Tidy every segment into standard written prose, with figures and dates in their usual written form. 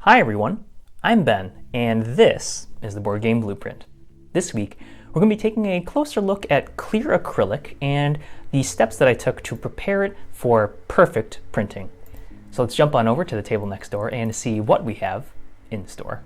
Hi everyone, I'm Ben, and this is the Board Game Blueprint. This week, we're going to be taking a closer look at clear acrylic and the steps that I took to prepare it for perfect printing. So let's jump on over to the table next door and see what we have in store.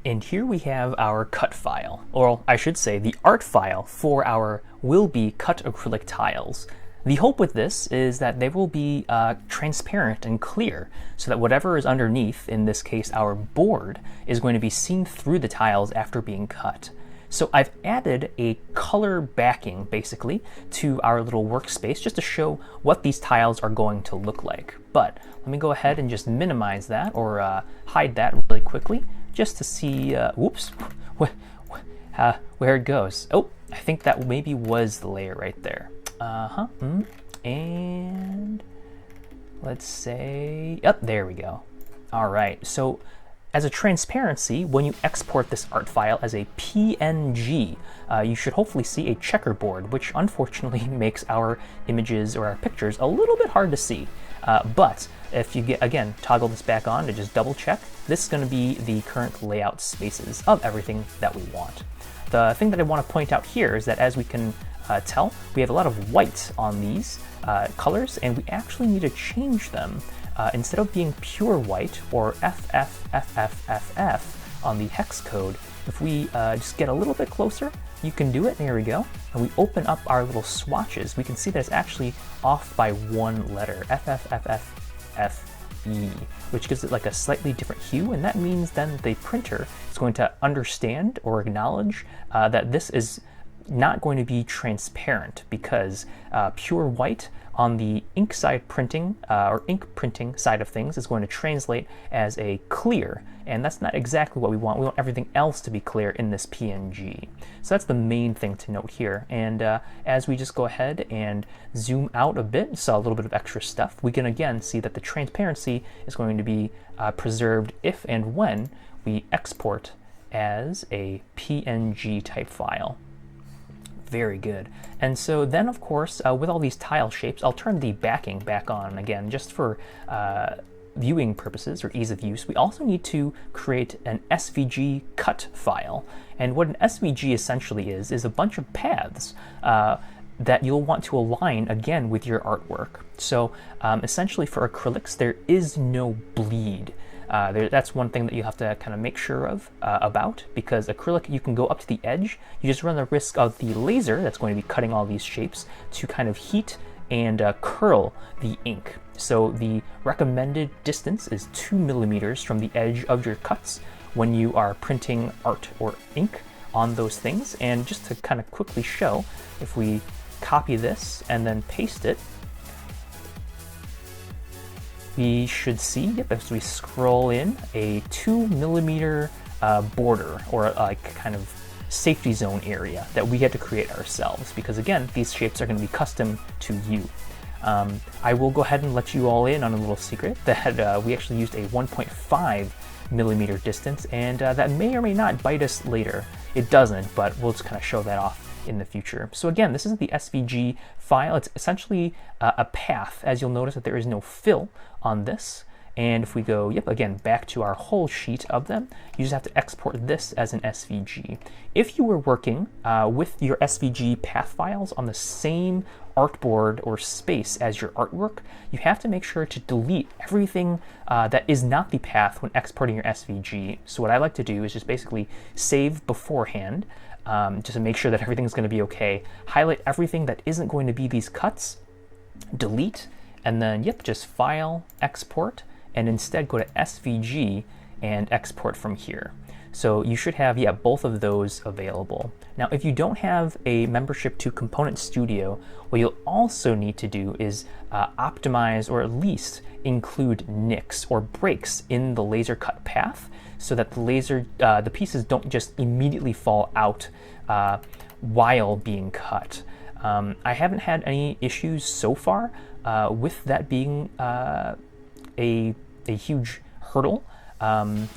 And here we have our cut file, or I should say the art file for our will-be cut acrylic tiles. The hope with this is that they will be transparent and clear, so that whatever is underneath, in this case our board, is going to be seen through the tiles after being cut. So I've added a color backing, basically, to our little workspace just to show what these tiles are going to look like. But let me go ahead and just minimize that, or hide that really quickly, just to see, whoops, where it goes. Oh, I think that maybe was the layer right there. And let's say, yep, there we go. All right, so as a transparency, when you export this art file as a PNG, you should hopefully see a checkerboard, which unfortunately makes our images or our pictures a little bit hard to see. But if you toggle this back on to just double check, this is going to be the current layout spaces of everything that we want. The thing that I want to point out here is that, as we can tell, we have a lot of white on these colors, and we actually need to change them. Instead of being pure white, or FFFFFF on the hex code, if we just get a little bit closer, you can do it. There we go. And we open up our little swatches. We can see that it's actually off by one letter, FFFFFE, which gives it like a slightly different hue, and that means then the printer is going to understand or acknowledge that this is not going to be transparent, because pure white on the ink side printing or ink printing side of things is going to translate as a clear, and that's not exactly what we want. We want everything else to be clear in this PNG. So that's the main thing to note here. And as we just go ahead and zoom out a bit, saw a little bit of extra stuff, we can again see that the transparency is going to be preserved if and when we export as a PNG type file. Very good. And so then, of course, with all these tile shapes, I'll turn the backing back on again just for viewing purposes or ease of use. We also need to create an SVG cut file. And what an SVG essentially is a bunch of paths that you'll want to align again with your artwork. So essentially for acrylics, there is no bleed. That's one thing that you have to kind of make sure of about, because acrylic, you can go up to the edge. You just run the risk of the laser that's going to be cutting all these shapes to kind of heat and curl the ink. So the recommended distance is 2 millimeters from the edge of your cuts when you are printing art or ink on those things. And just to kind of quickly show, if we copy this and then paste it, we should see, yep, as we scroll in, a 2 millimeter border, or like kind of safety zone area that we had to create ourselves, because again, these shapes are going to be custom to you. I will go ahead and let you all in on a little secret that we actually used a 1.5 millimeter distance, and that may or may not bite us later. It doesn't, but we'll just kind of show that off in the future. So again, this is the SVG file. It's essentially a path, as you'll notice that there is no fill on this. And if we go, yep, again, back to our whole sheet of them, you just have to export this as an SVG. If you were working with your SVG path files on the same artboard or space as your artwork, you have to make sure to delete everything that is not the path when exporting your SVG. So what I like to do is just basically save beforehand, just to make sure that everything's going to be okay. Highlight everything that isn't going to be these cuts, delete, and then, yep, just File, Export, and instead go to SVG and export from here. So you should have, yeah, both of those available. Now, if you don't have a membership to Component Studio, what you'll also need to do is optimize, or at least include nicks or breaks in the laser cut path, so that the pieces don't just immediately fall out while being cut. I haven't had any issues so far with that being a huge hurdle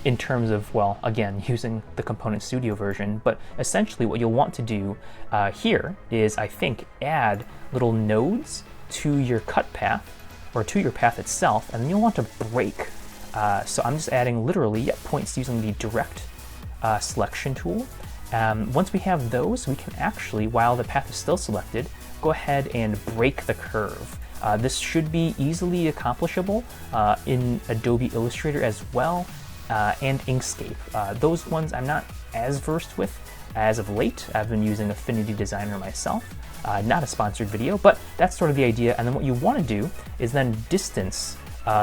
in terms of, well, again, using the Component Studio version. But essentially what you'll want to do here is, I think, add little nodes to your cut path, or to your path itself, and then you'll want to break So I'm just adding literally points using the direct selection tool. Once we have those, we can actually, while the path is still selected, go ahead and break the curve. This should be easily accomplishable in Adobe Illustrator as well, and Inkscape. Those ones I'm not as versed with as of late. I've been using Affinity Designer myself. Not a sponsored video, but that's sort of the idea. And then what you want to do is then distance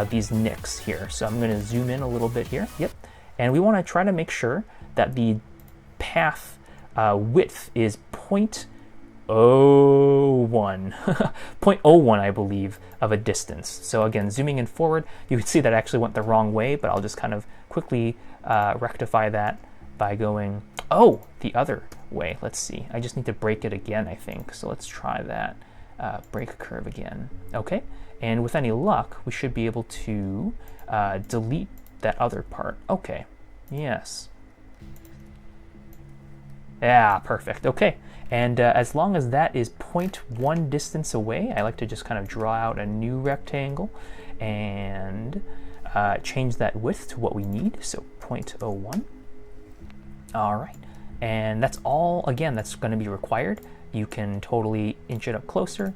these nicks here. So I'm going to zoom in a little bit here. Yep. And we want to try to make sure that the path width is 0.01, 0.01, I believe, of a distance. So again, zooming in forward, you can see that I actually went the wrong way, but I'll just kind of quickly rectify that by going, the other way. Let's see. I just need to break it again, I think. So let's try that. Break curve again. Okay. And with any luck, we should be able to delete that other part. Okay. Yes. Yeah, perfect. Okay. And as long as that is 0.1 distance away, I like to just kind of draw out a new rectangle and change that width to what we need. So 0.01. All right. And that's all, again, that's going to be required. You can totally inch it up closer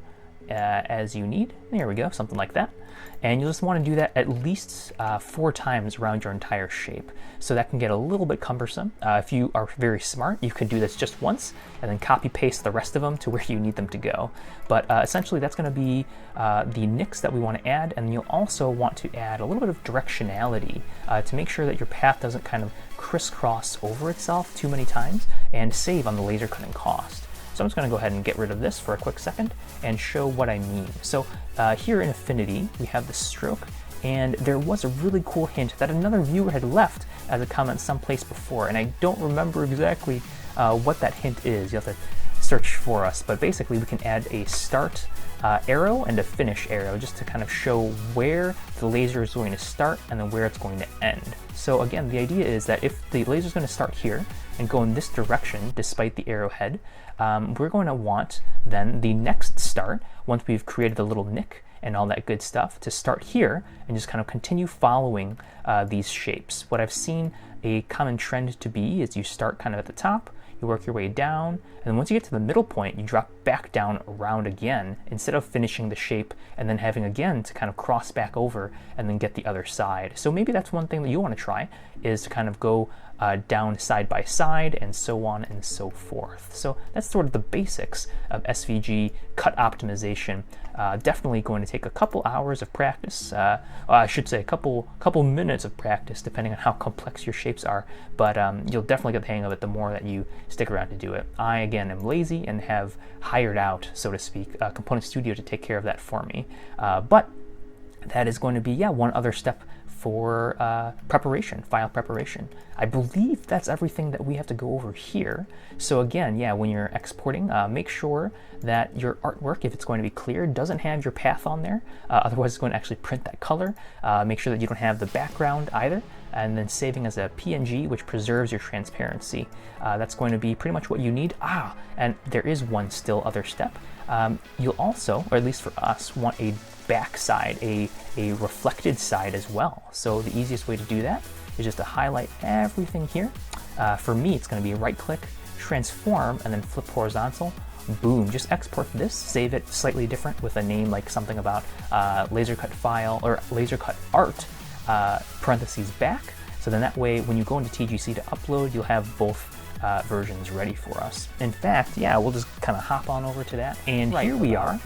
as you need. There we go, something like that. And you just want to do that at least 4 times around your entire shape. So that can get a little bit cumbersome. If you are very smart, you could do this just once and then copy paste the rest of them to where you need them to go. But essentially that's going to be the nicks that we want to add, and you'll also want to add a little bit of directionality to make sure that your path doesn't kind of crisscross over itself too many times and save on the laser cutting cost. So I'm just going to go ahead and get rid of this for a quick second and show what I mean. So here in Affinity, we have the stroke, and there was a really cool hint that another viewer had left as a comment someplace before, and I don't remember exactly what that hint is. You have to search for us, but basically we can add a start arrow and a finish arrow just to kind of show where the laser is going to start and then where it's going to end. So again, the idea is that if the laser is going to start here and go in this direction despite the arrowhead, we're going to want then the next start, once we've created the little nick and all that good stuff, to start here and just kind of continue following these shapes. What I've seen a common trend to be is you start kind of at the top, you work your way down, and then once you get to the middle point, you drop back down around again instead of finishing the shape and then having again to kind of cross back over and then get the other side. So maybe that's one thing that you want to try, is to kind of go down side by side and so on and so forth. So that's sort of the basics of SVG cut optimization. Definitely going to take a couple hours of practice. I should say a couple minutes of practice, depending on how complex your shapes are. But you'll definitely get the hang of it the more that you stick around to do it. I, again, am lazy and have hired out, so to speak, Component Studio to take care of that for me. But that is going to be, one other step for preparation, file preparation. I believe that's everything that we have to go over here. So again, when you're exporting, make sure that your artwork, if it's going to be clear, doesn't have your path on there. Otherwise, it's going to actually print that color. Make sure that you don't have the background either. And then saving as a PNG, which preserves your transparency. That's going to be pretty much what you need. And there is one still other step. You'll also, or at least for us, want a back side, a reflected side as well. So the easiest way to do that is just to highlight everything here. For me, it's going to be right click, transform, and then flip horizontal. Boom, just export this, save it slightly different with a name like something about laser cut file or laser cut art, parentheses back. So then that way, when you go into TGC to upload, you'll have both versions ready for us. In fact, we'll just kind of hop on over to that. And here we are,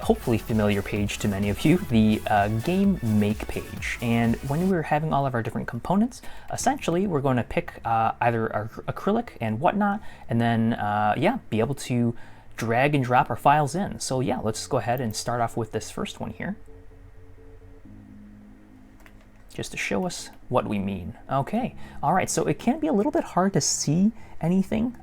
hopefully familiar page to many of you, the game make page. And when we're having all of our different components, essentially we're going to pick either our acrylic and whatnot, and then be able to drag and drop our files in. So let's go ahead and start off with this first one here, just to show us what we mean. Okay, all right, so it can be a little bit hard to see anything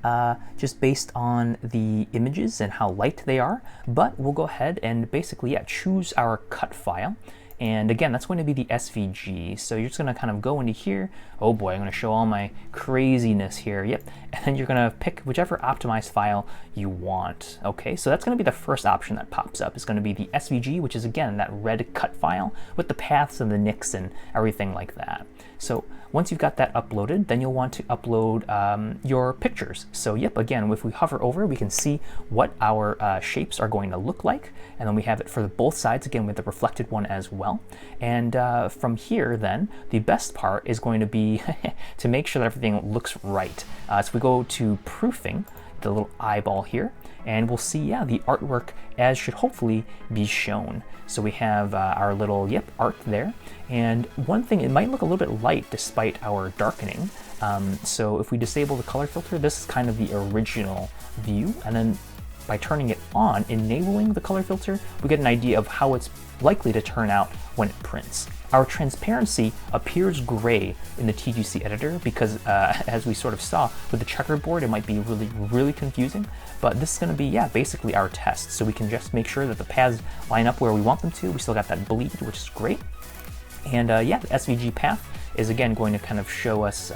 just based on the images and how light they are, but we'll go ahead and basically choose our cut file. And again, that's going to be the SVG. So you're just going to kind of go into here. Oh boy, I'm going to show all my craziness here. Yep. And then you're going to pick whichever optimized file you want. Okay, so that's going to be the first option that pops up. It's going to be the SVG, which is again that red cut file with the paths and the nicks and everything like that. So once you've got that uploaded, then you'll want to upload your pictures. So yep, again, if we hover over, we can see what our shapes are going to look like. And then we have it for both sides, again, with the reflected one as well. And from here, then, the best part is going to be to make sure that everything looks right. So we go to proofing, the little eyeball here, and we'll see, yeah, the artwork as should hopefully be shown. So we have our little, yep, art there. And one thing, it might look a little bit light despite our darkening. So if we disable the color filter, this is kind of the original view. And then by turning it on, enabling the color filter, we get an idea of how it's likely to turn out when it prints. Our transparency appears gray in the TGC editor because as we sort of saw with the checkerboard, it might be really, really confusing, but this is going to be, yeah, basically our test. So we can just make sure that the paths line up where we want them to. We still got that bleed, which is great. And yeah, the SVG path is again going to kind of show us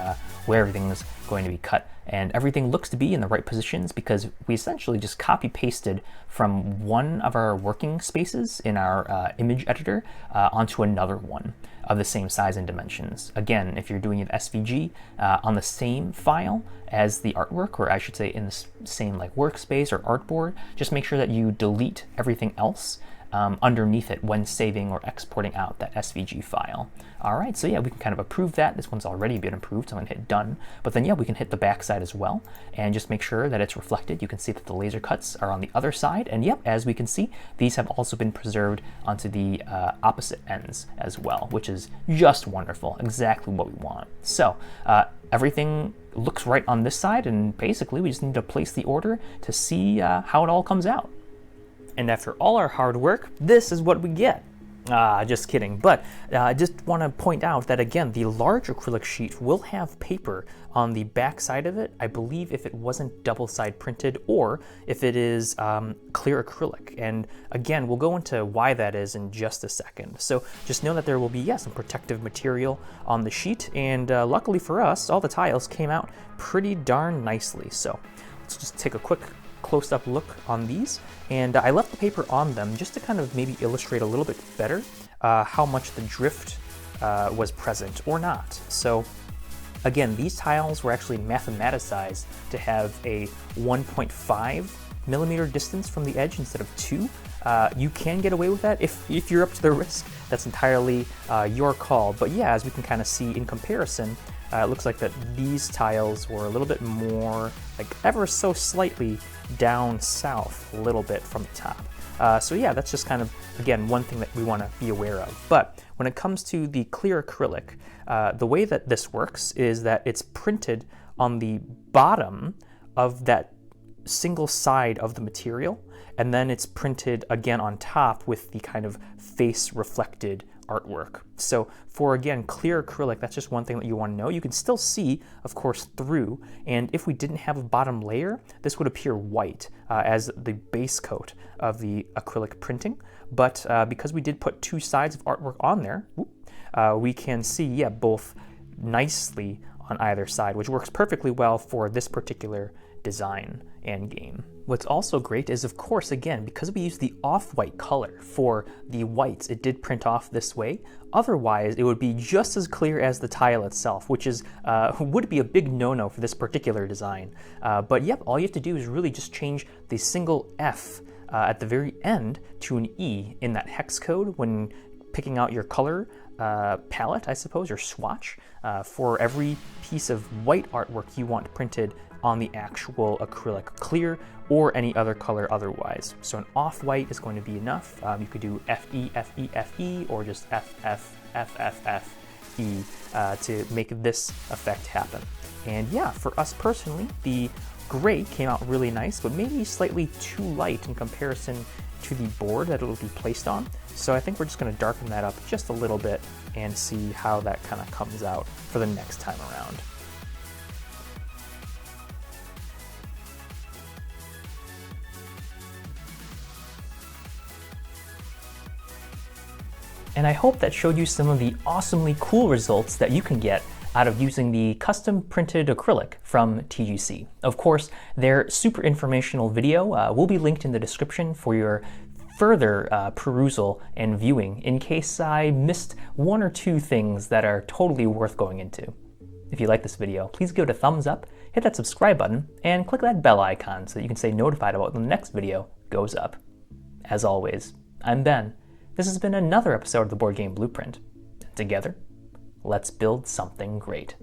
where everything is going to be cut. And everything looks to be in the right positions because we essentially just copy pasted from one of our working spaces in our image editor onto another one of the same size and dimensions. Again, if you're doing an SVG on the same file as the artwork, or I should say in the same like workspace or artboard, just make sure that you delete everything else underneath it when saving or exporting out that SVG file. All right, so yeah, we can kind of approve that. This one's already been approved, so I'm gonna hit done. But then yeah, we can hit the back side as well and just make sure that it's reflected. You can see that the laser cuts are on the other side. And yep, as we can see, these have also been preserved onto the opposite ends as well, which is just wonderful, exactly what we want. So everything looks right on this side, and basically we just need to place the order to see how it all comes out. And after all our hard work, this is what we get. Just kidding. But I just want to point out that, again, the large acrylic sheet will have paper on the back side of it, I believe, if it wasn't double side printed or if it is clear acrylic. And again, we'll go into why that is in just a second. So just know that there will be, yeah, some protective material on the sheet. And luckily for us, all the tiles came out pretty darn nicely. So let's just take a quick close-up look on these, and I left the paper on them just to kind of maybe illustrate a little bit better how much the drift was present or not. So again, these tiles were actually mathematicized to have a 1.5 millimeter distance from the edge instead of 2. You can get away with that if you're up to the risk. That's entirely your call. But yeah, as we can kind of see in comparison, it looks like that these tiles were a little bit more, like ever so slightly down south a little bit from the top. So yeah, that's just kind of, again, one thing that we want to be aware of. But when it comes to the clear acrylic, the way that this works is that it's printed on the bottom of that single side of the material, and then it's printed again on top with the kind of face reflected artwork. So for, again, clear acrylic, that's just one thing that you want to know. You can still see, of course, through, and if we didn't have a bottom layer, this would appear white as the base coat of the acrylic printing. But because we did put two sides of artwork on there, we can see, yeah, both nicely on either side, which works perfectly well for this particular design and game. What's also great is, of course, again, because we used the off-white color for the whites, it did print off this way. Otherwise, it would be just as clear as the tile itself, which is would be a big no-no for this particular design. But yep, all you have to do is really just change the single F at the very end to an E in that hex code when picking out your color palette, I suppose, or swatch for every piece of white artwork you want printed on the actual acrylic clear or any other color otherwise. So an off-white is going to be enough. You could do FE, FE, FE, or just FF, FFF, E to make this effect happen. And yeah, for us personally, the gray came out really nice, but maybe slightly too light in comparison to the board that it will be placed on. So I think we're just going to darken that up just a little bit and see how that kind of comes out for the next time around. and I hope that showed you some of the awesomely cool results that you can get out of using the custom printed acrylic from TGC. Of course, their super informational video will be linked in the description for your further perusal and viewing in case I missed one or two things that are totally worth going into. If you like this video, please give it a thumbs up, hit that subscribe button, and click that bell icon so that you can stay notified about when the next video goes up. As always, I'm Ben. This has been another episode of the Board Game Blueprint. Together, let's build something great.